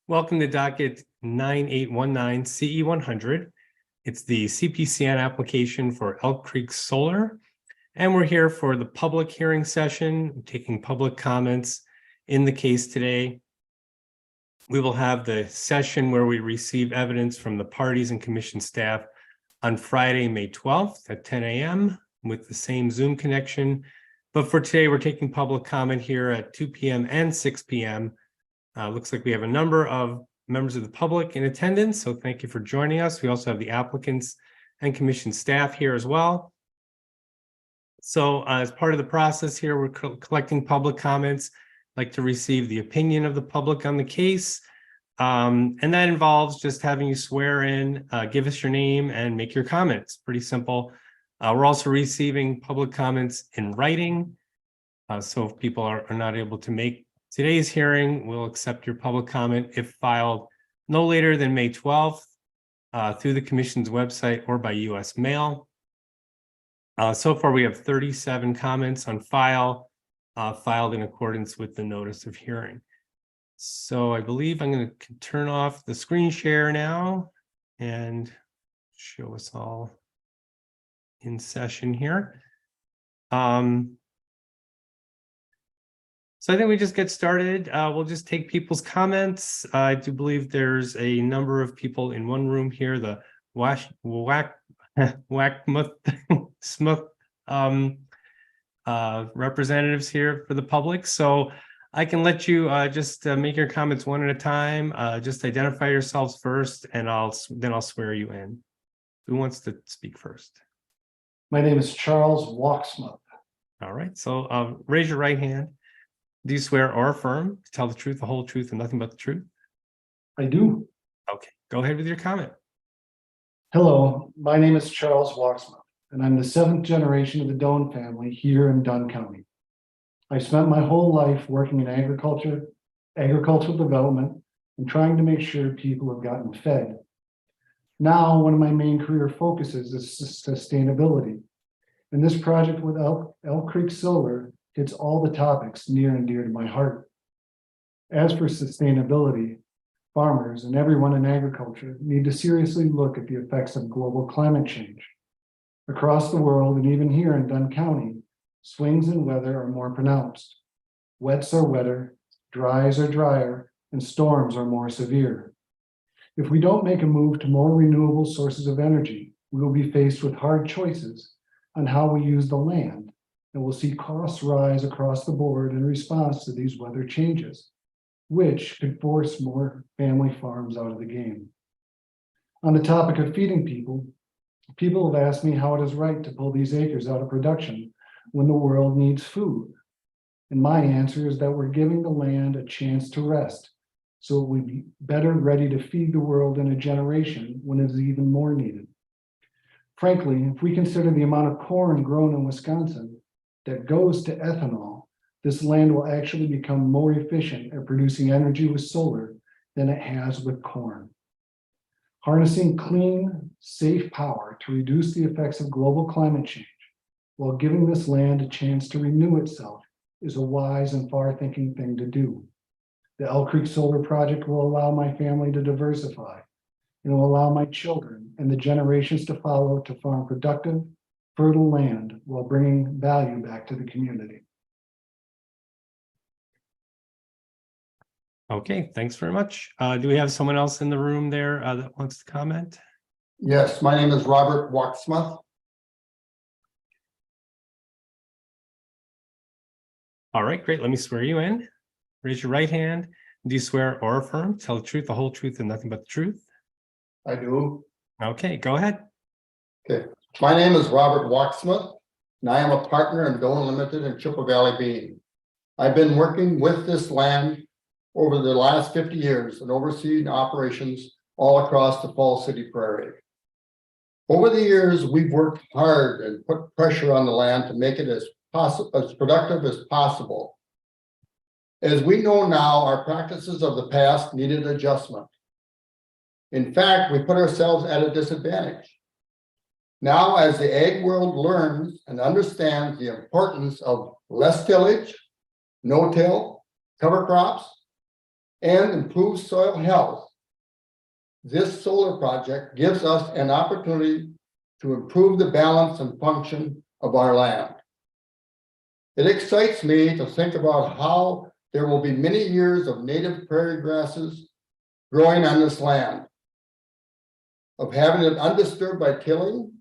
Welcome to docket 9819 CE 100. It's the CPCN application for Elk Creek Solar. And we're here for the public hearing session, taking public comments in the case today. We will have the session where we receive evidence from the parties and commission staff on Friday, May 12th at 10 a.m. with the same Zoom connection. But for today, we're taking public comment here at 2 p.m. and 6 p.m. Looks like we have a number of members of the public in attendance, so thank you for joining us. We also have the applicants and commission staff here as well. So as part of the process here, we're collecting public comments. I'd like to receive the opinion of the public on the case. And that involves just having you swear in, give us your name and make your comments. Pretty simple. We're also receiving public comments in writing. So if people are not able to make today's hearing, we'll accept your public comment if filed no later than May 12th through the commission's website or by U.S. mail. So far, we have 37 comments on file, filed in accordance with the notice of hearing. So I believe I'm going to turn off the screen share now and show us all in session here. So I think we just get started. We'll just take people's comments. I do believe there's a number of people in one room here, the Smith representatives here for the public. So I can let you just make your comments one at a time. Just identify yourselves first, and then I'll swear you in. Who wants to speak first? My name is Charles Walksmith. All right, so raise your right hand. Do you swear or affirm to tell the truth, the whole truth, and nothing but the truth? I do. Okay, go ahead with your comment. Hello, my name is Charles Walksmith, and I'm the 7th generation of the Dunn family here in Dunn County. I spent my whole life working in agricultural development, and trying to make sure people have gotten fed. Now, one of my main career focuses is sustainability. And this project with Elk Creek Solar hits all the topics near and dear to my heart. As for sustainability, farmers and everyone in agriculture need to seriously look at the effects of global climate change. Across the world, and even here in Dunn County, swings in weather are more pronounced. Wets are wetter, dries are drier, and storms are more severe. If we don't make a move to more renewable sources of energy, we will be faced with hard choices on how we use the land, and we'll see costs rise across the board in response to these weather changes, which could force more family farms out of the game. On the topic of feeding people, people have asked me how it is right to pull these acres out of production when the world needs food. And my answer is that we're giving the land a chance to rest, so it would be better ready to feed the world in a generation when it is even more needed. Frankly, if we consider the amount of corn grown in Wisconsin that goes to ethanol, this land will actually become more efficient at producing energy with solar than it has with corn. Harnessing clean, safe power to reduce the effects of global climate change while giving this land a chance to renew itself is a wise and far-thinking thing to do. The Elk Creek Solar Project will allow my family to diversify, and will allow my children and the generations to follow to farm productive, fertile land while bringing value back to the community. Okay, thanks very much. Do we have someone else in the room there that wants to comment? Yes, my name is Robert Walksmith. All right, great. Let me swear you in. Raise your right hand. Do you swear or affirm, tell the truth, the whole truth, and nothing but the truth? I do. Okay, go ahead. Okay. My name is Robert Walksmith, and I am a partner in Dunn Limited in Chippewa Valley Bean. I've been working with this land over the last 50 years and overseeing operations all across the Falls City Prairie. Over the years, we've worked hard and put pressure on the land to make it as productive as possible. As we know now, our practices of the past needed adjustment. In fact, we put ourselves at a disadvantage. Now, as the ag world learns and understands the importance of less tillage, no-till, cover crops, and improve soil health, this solar project gives us an opportunity to improve the balance and function of our land. It excites me to think about how there will be many years of native prairie grasses growing on this land, of having it undisturbed by tilling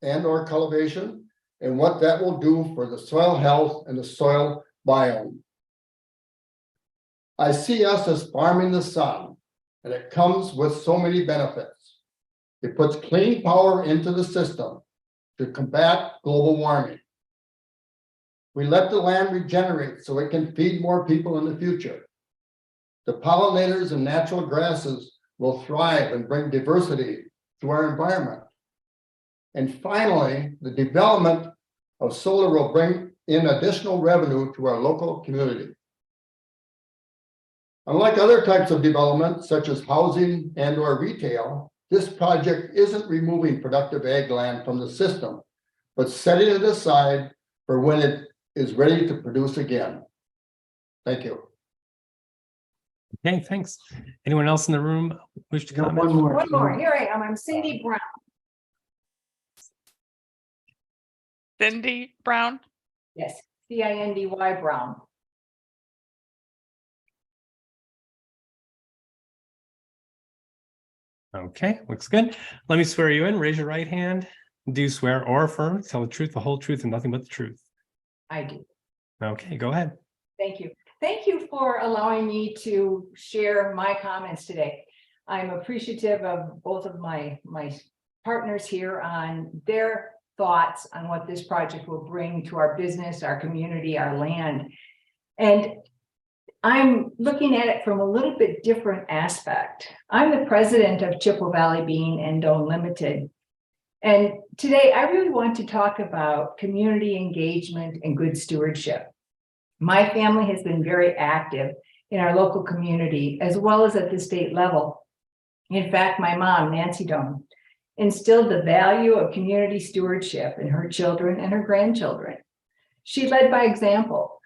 and or cultivation, and what that will do for the soil health and the soil biome. I see us as farming the sun, and it comes with so many benefits. It puts clean power into the system to combat global warming. We let the land regenerate so it can feed more people in the future. The pollinators and natural grasses will thrive and bring diversity to our environment. And finally, the development of solar will bring in additional revenue to our local community. Unlike other types of development, such as housing and or retail, this project isn't removing productive ag land from the system, but setting it aside for when it is ready to produce again. Thank you. Okay, thanks. Anyone else in the room wish to Got comment? one more. One more, here I am, I'm Cindy Brown. Cindy Brown. Yes, Cindy Brown. Okay, looks good. Let me swear you in. Raise your right hand. Do you swear or affirm to tell the truth, the whole truth, and nothing but the truth? I do. Okay, go ahead. Thank you. Thank you for allowing me to share my comments today. I'm appreciative of both of my partners here on their thoughts on what this project will bring to our business, our community, our land. And I'm looking at it from a little bit different aspect. I'm the president of Chippewa Valley Bean and Dunn Limited. And today I really want to talk about community engagement and good stewardship. My family has been very active in our local community as well as at the state level. In fact, my mom, Nancy Dunn, instilled the value of community stewardship in her children and her grandchildren. She led by example.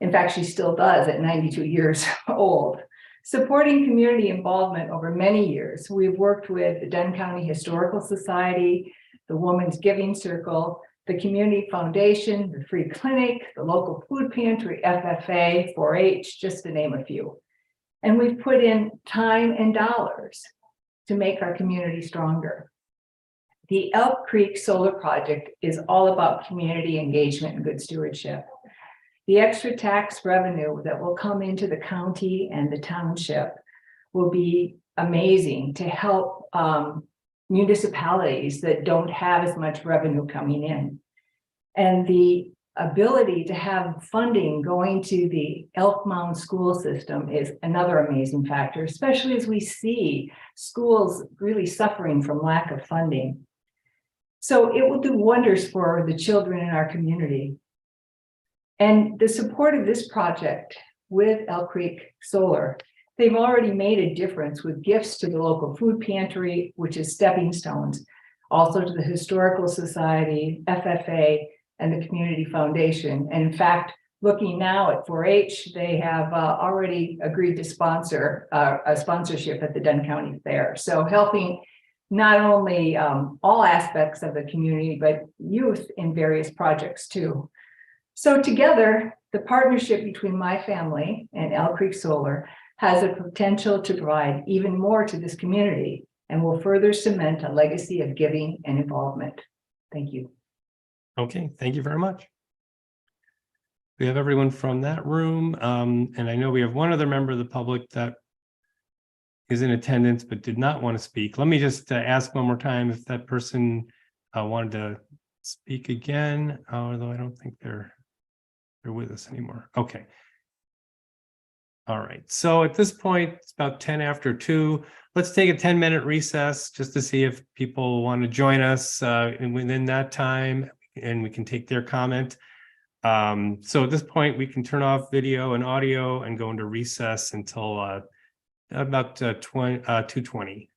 In fact, she still does at 92 years old. Supporting community involvement over many years, we've worked with the Dunn County Historical Society, the Women's Giving Circle, the Community Foundation, the Free Clinic, the local food pantry, FFA, 4-H, just to name a few. And we've put in time and dollars to make our community stronger. The Elk Creek Solar Project is all about community engagement and good stewardship. The extra tax revenue that will come into the county and the township will be amazing to help municipalities that don't have as much revenue coming in. And the ability to have funding going to the Elk Mound school system is another amazing factor, especially as we see schools really suffering from lack of funding. So it will do wonders for the children in our community. And the support of this project with Elk Creek Solar, they've already made a difference with gifts to the local food pantry, which is stepping stones, also to the Historical Society, FFA, and the Community Foundation. And in fact, looking now at 4-H, they have already agreed to sponsor a sponsorship at the Dunn County Fair. So helping not only all aspects of the community, but youth in various projects too. So together, the partnership between my family and Elk Creek Solar has a potential to provide even more to this community and will further cement a legacy of giving and involvement. Thank you. Okay, thank you very much. We have everyone from that room. And I know we have one other member of the public that is in attendance but did not want to speak. Let me just ask one more time if that person wanted to speak again, although I don't think they're with us anymore. Okay. All right. So at this point, it's about 10 after 2. Let's take a 10-minute recess just to see if people want to join us and within that time, and we can take their comment. So at this point, we can turn off video and audio and go into recess until about 2:20.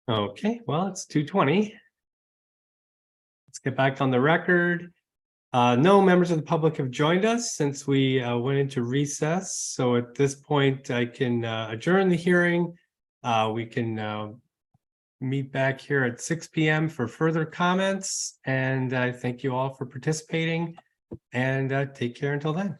Okay, well, it's 2:20. Let's get back on the record. No members of the public have joined us since we went into recess. So at this point, I can adjourn the hearing. We can meet back here at 6 p.m. for further comments. And I thank you all for participating and take care until then.